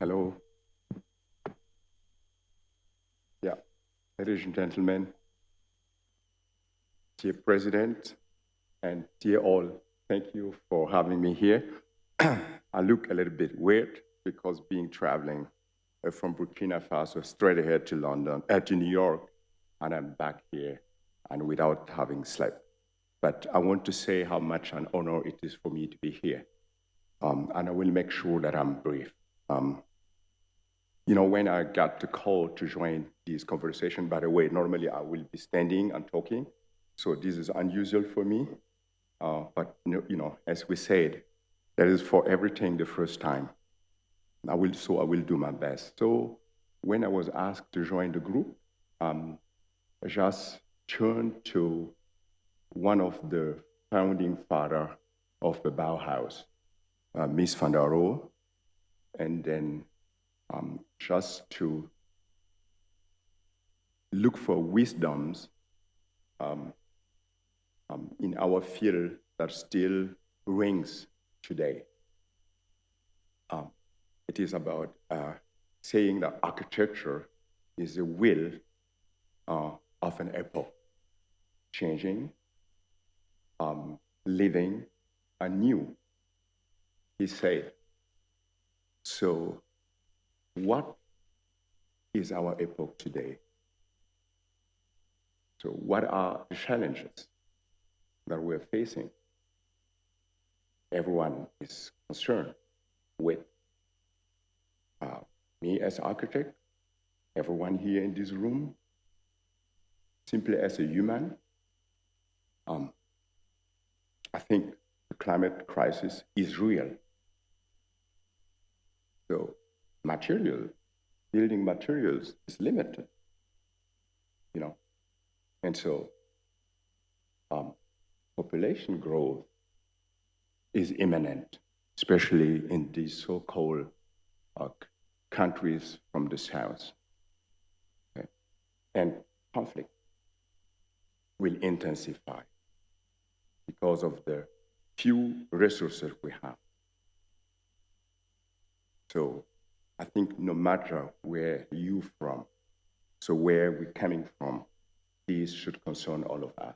Hello. Yeah, ladies and gentlemen, dear President, and dear all, thank you for having me here. I look a little bit weird because being traveling from Burkina Faso straight ahead to London, to New York, and I'm back here and without having slept. But I want to say how much an honor it is for me to be here. And I will make sure that I'm brief. Um, when I got the call to join this conversation, by the way, normally I will be standing and talking. So this is unusual for me. But, as we said, that is for everything the first time. I will do my best. So when I was asked to join the group, I just turned to one of the founding father of the Bauhaus, Miss van der Rohe, and then just to look for wisdoms in our field that still rings today. It is about saying that architecture is the will of an epoch, changing, living anew, he said. So what is our epoch today? So what are the challenges that we're facing? Everyone is concerned with me as architect, everyone here in this room, simply as a human. I think the climate crisis is real. So building materials is limited, And so population growth is imminent, especially in these so-called countries from the south. Okay? And conflict will intensify because of the few resources we have. So I think no matter where you're from, so where we're coming from, these should concern all of us.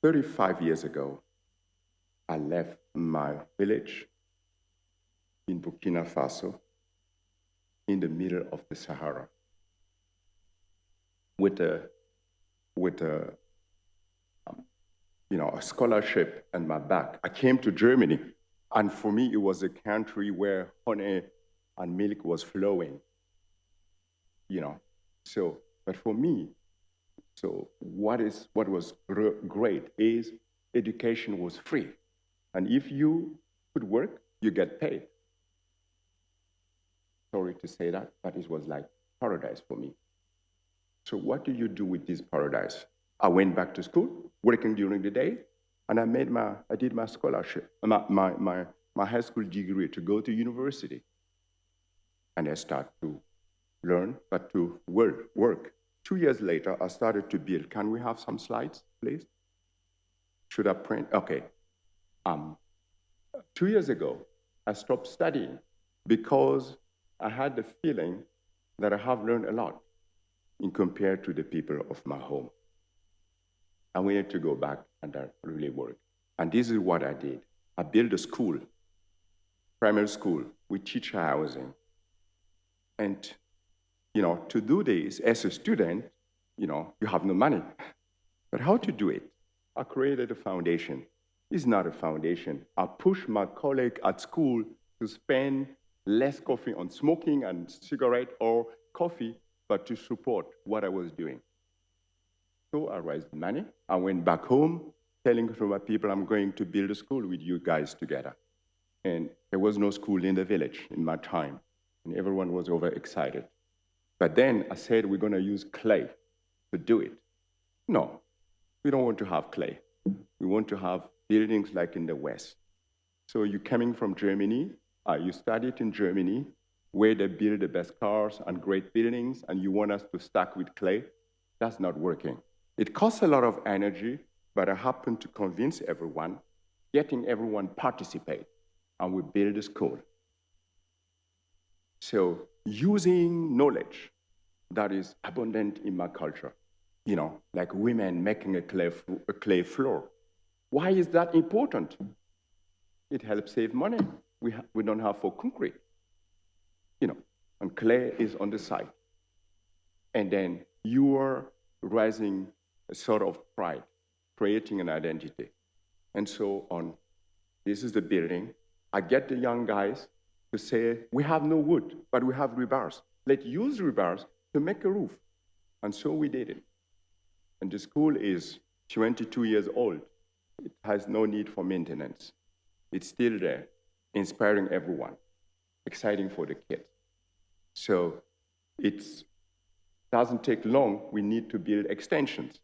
35 years ago, I left my village in Burkina Faso in the middle of the Sahara with a scholarship on my back. I came to Germany, and for me, it was a country where honey and milk was flowing, So, but for me, so what was great is education was free. And if you could work, you get paid. Sorry to say that, but it was like paradise for me. So what do you do with this paradise? I went back to school, working during the day, and I did my scholarship, my high school degree to go to university. And I started to learn, but to work. 2 years later, I started to build. Can we have some slides, please? Should I print? Okay. 2 years ago, I stopped studying because I had the feeling that I have learned a lot in compared to the people of my home. I wanted to go back and really work. And this is what I did. I built a school, primary school with teacher housing. And, to do this as a student, you have no money. But how to do it? I created a foundation. It's not a foundation. I pushed my colleague at school to spend less coffee on smoking and cigarette or coffee, but to support what I was doing. So I raised money. I went back home, telling to my people, I'm going to build a school with you guys together. And there was no school in the village in my time, and everyone was overexcited. But then I said, we're going to use clay to do it. No, we don't want to have clay. We want to have buildings like in the West. So you're coming from Germany, you studied in Germany, where they build the best cars and great buildings, and you want us to stack with clay? That's not working. It costs a lot of energy, but I happened to convince everyone getting everyone participate, and we build a school. So using knowledge that is abundant in my culture, like women making a clay floor. Why is that important? It helps save money. We don't have for concrete, and clay is on the side. And then you are raising a sort of pride, creating an identity. And so on. This is the building. I get the young guys to say, we have no wood, but we have rebars. Let's use rebars to make a roof. And so we did it. And the school is 22 years old. It has no need for maintenance. It's still there, inspiring everyone, exciting for the kids. So it doesn't take long. We need to build extensions.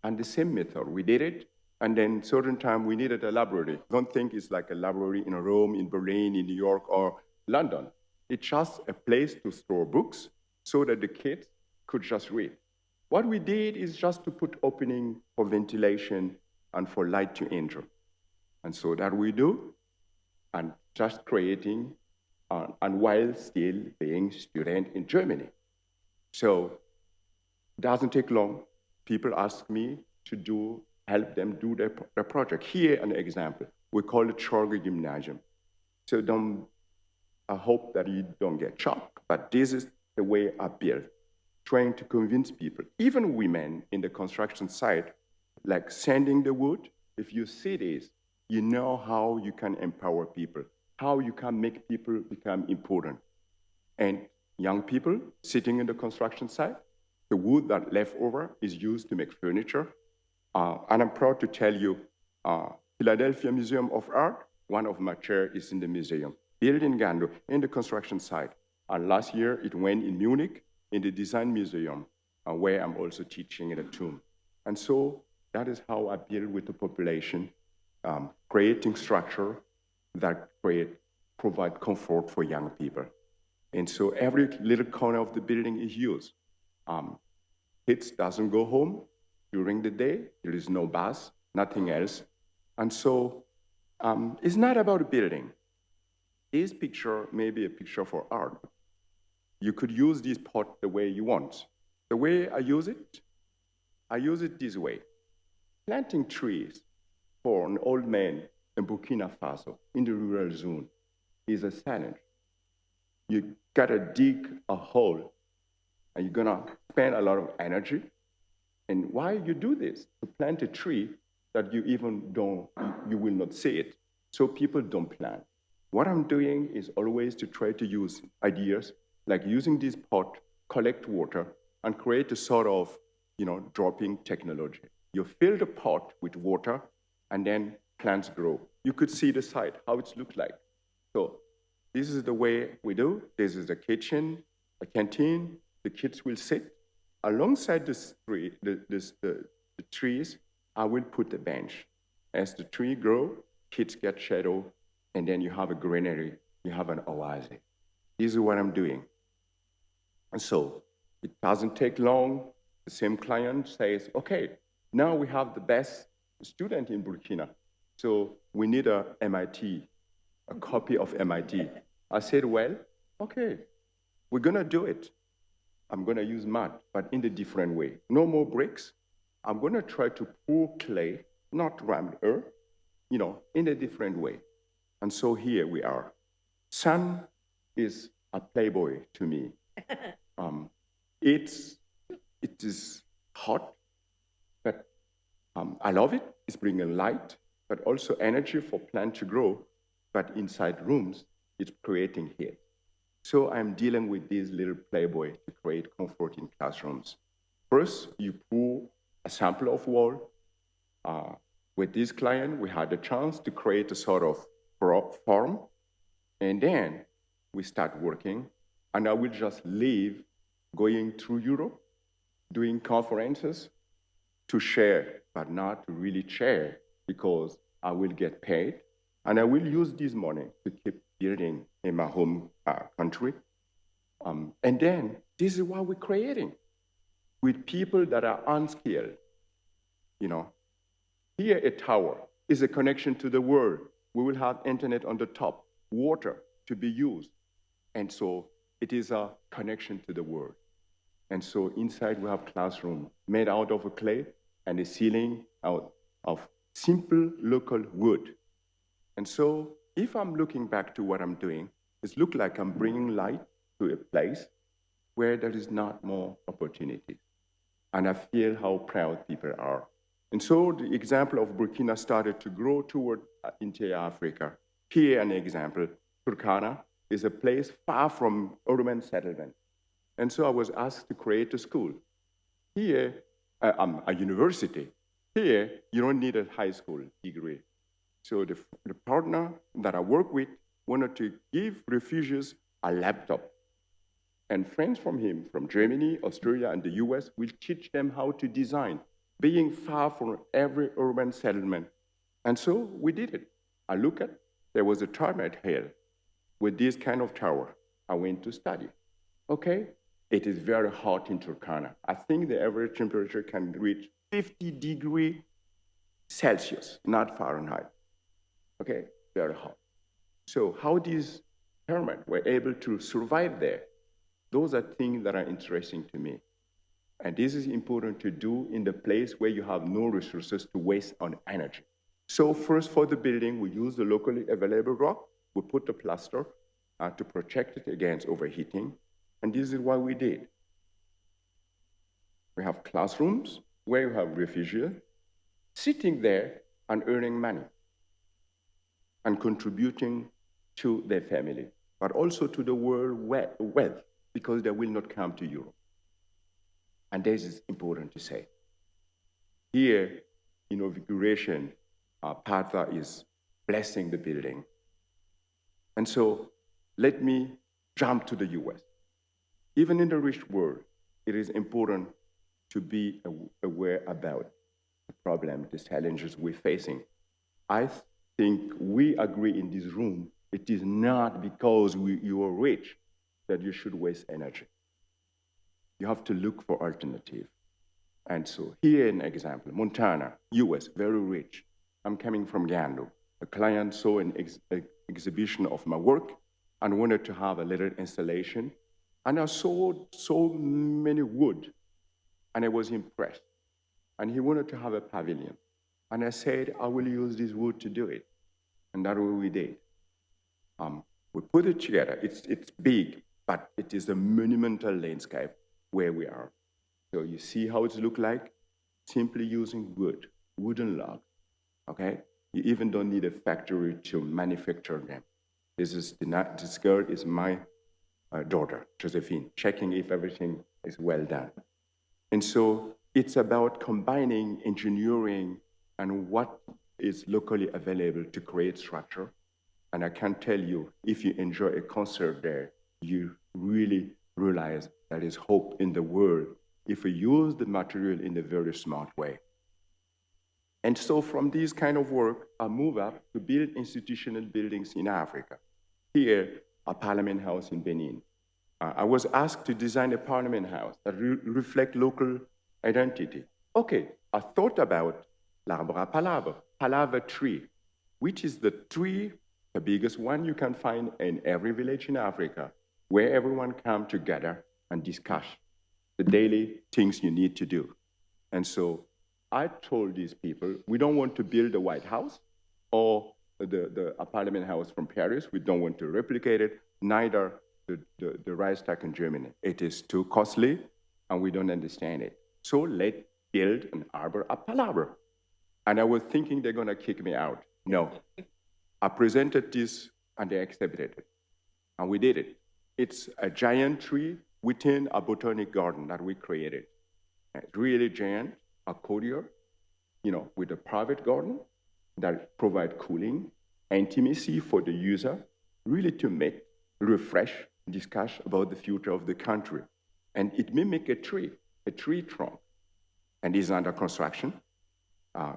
And the same method, we did it. And then certain time we needed a library. Don't think it's like a library in Rome, in Berlin, in New York, or London. It's just a place to store books so that the kids could just read. What we did is just to put opening for ventilation and for light to enter. And so that we do, and just creating, and while still being student in Germany. So it doesn't take long. People ask me to help them do their project. Here, an example. We call it gymnasium. So I hope that you don't get shocked, but this is the way I build, trying to convince people, even women in the construction site, like sanding the wood. If you see this, you know how you can empower people, how you can make people become important. And young people sitting in the construction site, the wood that left over is used to make furniture. And I'm proud to tell you, Philadelphia Museum of Art, one of my chairs is in the museum, built in Gando, in the construction site. And last year, it went in Munich, in the Design Museum, where I'm also teaching in a tomb. And so that is how I build with the population, creating structure that provide comfort for young people. And so every little corner of the building is used. Kids doesn't go home during the day. There is no bus, nothing else. And so it's not about a building. This picture may be a picture for art. You could use this pot the way you want. The way I use it this way. Planting trees for an old man in Burkina Faso, in the rural zone, is a challenge. You gotta dig a hole, and you're gonna spend a lot of energy. And why you do this? To plant a tree that you will not see it. So people don't plant. What I'm doing is always to try to use ideas, like using this pot, collect water, and create a sort of, dropping technology. You fill the pot with water, and then plants grow. You could see the site, how it looks like. So this is the way we do. This is the kitchen, a canteen. The kids will sit. Alongside the trees, I will put a bench. As the tree grows, kids get shadow, and then you have a greenery, you have an oasis. This is what I'm doing. And so it doesn't take long. The same client says, okay, now we have the best student in Burkina, so we need a copy of MIT. I said, well, okay, we're gonna do it. I'm gonna use mud, but in a different way. No more bricks. I'm gonna try to pour clay, not rammed earth, in a different way. And so here we are. Sun is a playboy to me. It is hot, but I love it. It's bringing light, but also energy for plant to grow. But inside rooms, it's creating heat. So I'm dealing with this little playboy to create comfort in classrooms. First, you pour a sample of wall. With this client, we had a chance to create a sort of form, and then we start working, and I will just leave going through Europe, doing conferences to share, but not to really share, because I will get paid, and I will use this money to keep building in my home country. And then this is what we're creating with people that are unskilled. Here a tower, is a connection to the world. We will have internet on the top, water to be used. And so it is a connection to the world. And so inside we have classroom made out of a clay and a ceiling out of simple local wood. And so if I'm looking back to what I'm doing, it looks like I'm bringing light to a place where there is not more opportunity. And I feel how proud people are. And so the example of Burkina started to grow toward interior Africa. Here an example, Turkana is a place far from urban settlement. And so I was asked to create a school. Here, a university. Here, you don't need a high school degree. So the partner that I work with wanted to give refugees a laptop. And friends from him, from Germany, Australia, and the US, will teach them how to design, being far from every urban settlement. And so we did it. I look at, there was a termite hill with this kind of tower. I went to study. Okay, it is very hot in Turkana. I think the average temperature can reach 50 degrees Celsius, not Fahrenheit. Okay, very hot. So how these termites were able to survive there, those are things that are interesting to me. And this is important to do in the place where you have no resources to waste on energy. So first for the building, we use the locally available rock. We put the plaster to protect it against overheating. And this is what we did. We have classrooms where you have refugees sitting there and earning money and contributing to their family, but also to the world wealth, because they will not come to Europe. And this is important to say. Here, inauguration, Partha is blessing the building. And so let me jump to the US. Even in the rich world, it is important to be aware about the problem, the challenges we're facing. I think we agree in this room, it is not because you are rich that you should waste energy. You have to look for alternative. And so here an example, Montana, US, very rich. I'm coming from Gando. A client saw an exhibition of my work and wanted to have a little installation. And I saw so many wood, and I was impressed. And he wanted to have a pavilion. And I said, I will use this wood to do it. And that's what we did. We put it together. It's big, but it is a monumental landscape where we are. So you see how it looks like? Simply using wood, wooden log, okay? You even don't need a factory to manufacture them. This girl is my daughter, Josephine, checking if everything is well done. And so it's about combining engineering and what is locally available to create structure. And I can tell you, if you enjoy a concert there, you really realize there is hope in the world if we use the material in a very smart way. And so from this kind of work, I move up to build institutional buildings in Africa. Here, a parliament house in Benin. I was asked to design a parliament house that reflect local identity. Okay, I thought about l'arbre à palabre, palaver tree, which is the tree, the biggest one you can find in every village in Africa, where everyone come together and discuss the daily things you need to do. And so I told these people, we don't want to build a White House or a parliament house from Paris. We don't want to replicate it, neither the Reichstag in Germany. It is too costly and we don't understand it. So let's build an arbor à palabre. And I was thinking they're gonna kick me out. No, I presented this and they accepted it. And we did it. It's a giant tree within a botanic garden that we created. It's really giant, a courtyard, with a private garden that provide cooling, intimacy for the user, really to meet, refresh, discuss about the future of the country. And it mimics a tree trunk, and is under construction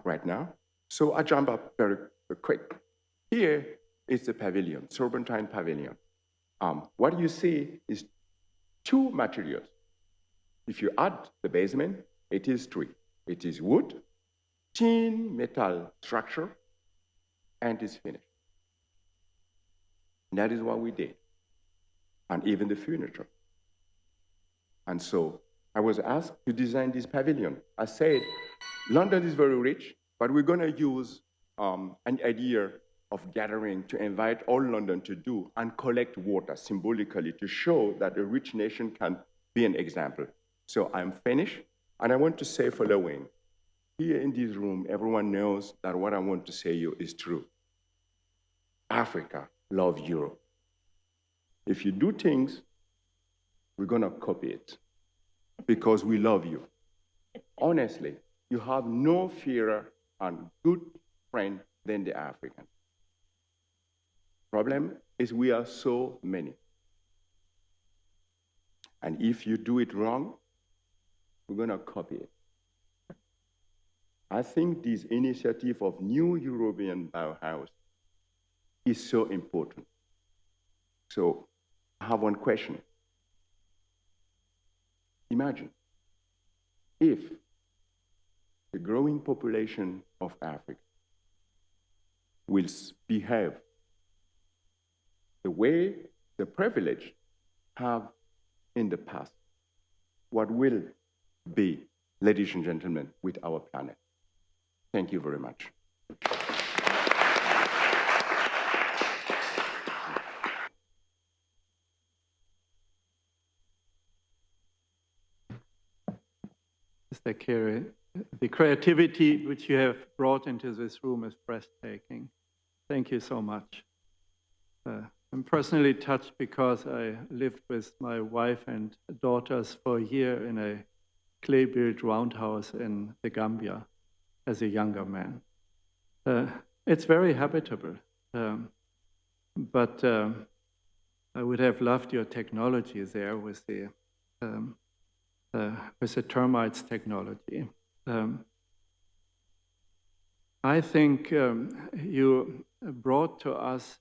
right now. So I jump up very quick. Here is the pavilion, Serpentine Pavilion. What you see is two materials. If you add the basement, it is three. It is wood, thin metal structure, and it's finished. And that is what we did, and even the furniture. And so I was asked to design this pavilion. I said, London is very rich, but we're going to use an idea of gathering to invite all London to do and collect water symbolically to show that a rich nation can be an example. So I'm finished, and I want to say following. Here in this room, everyone knows that what I want to say you is true. Africa loves Europe. If you do things, we're going to copy it because we love you. Honestly, you have no fairer and good friend than the African. Problem is we are so many. And if you do it wrong, we're going to copy it. I think this initiative of new European Bauhaus is so important. So I have one question. Imagine if the growing population of Africa will behave the way the privileged have in the past, what will be, ladies and gentlemen, with our planet? Thank you very much. Mr. Kéré, the creativity which you have brought into this room is breathtaking. Thank you so much. I'm personally touched because I lived with my wife and daughters for a year in a clay-built roundhouse in the Gambia as a younger man. It's very habitable, but I would have loved your technology there with the termites technology. I think you brought to us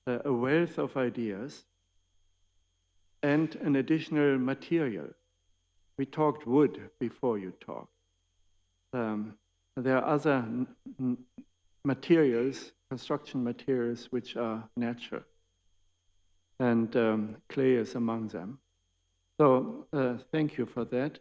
a wealth of ideas and an additional material. We talked wood before you talked. There are other materials, construction materials, which are natural, and clay is among them. So thank you for that.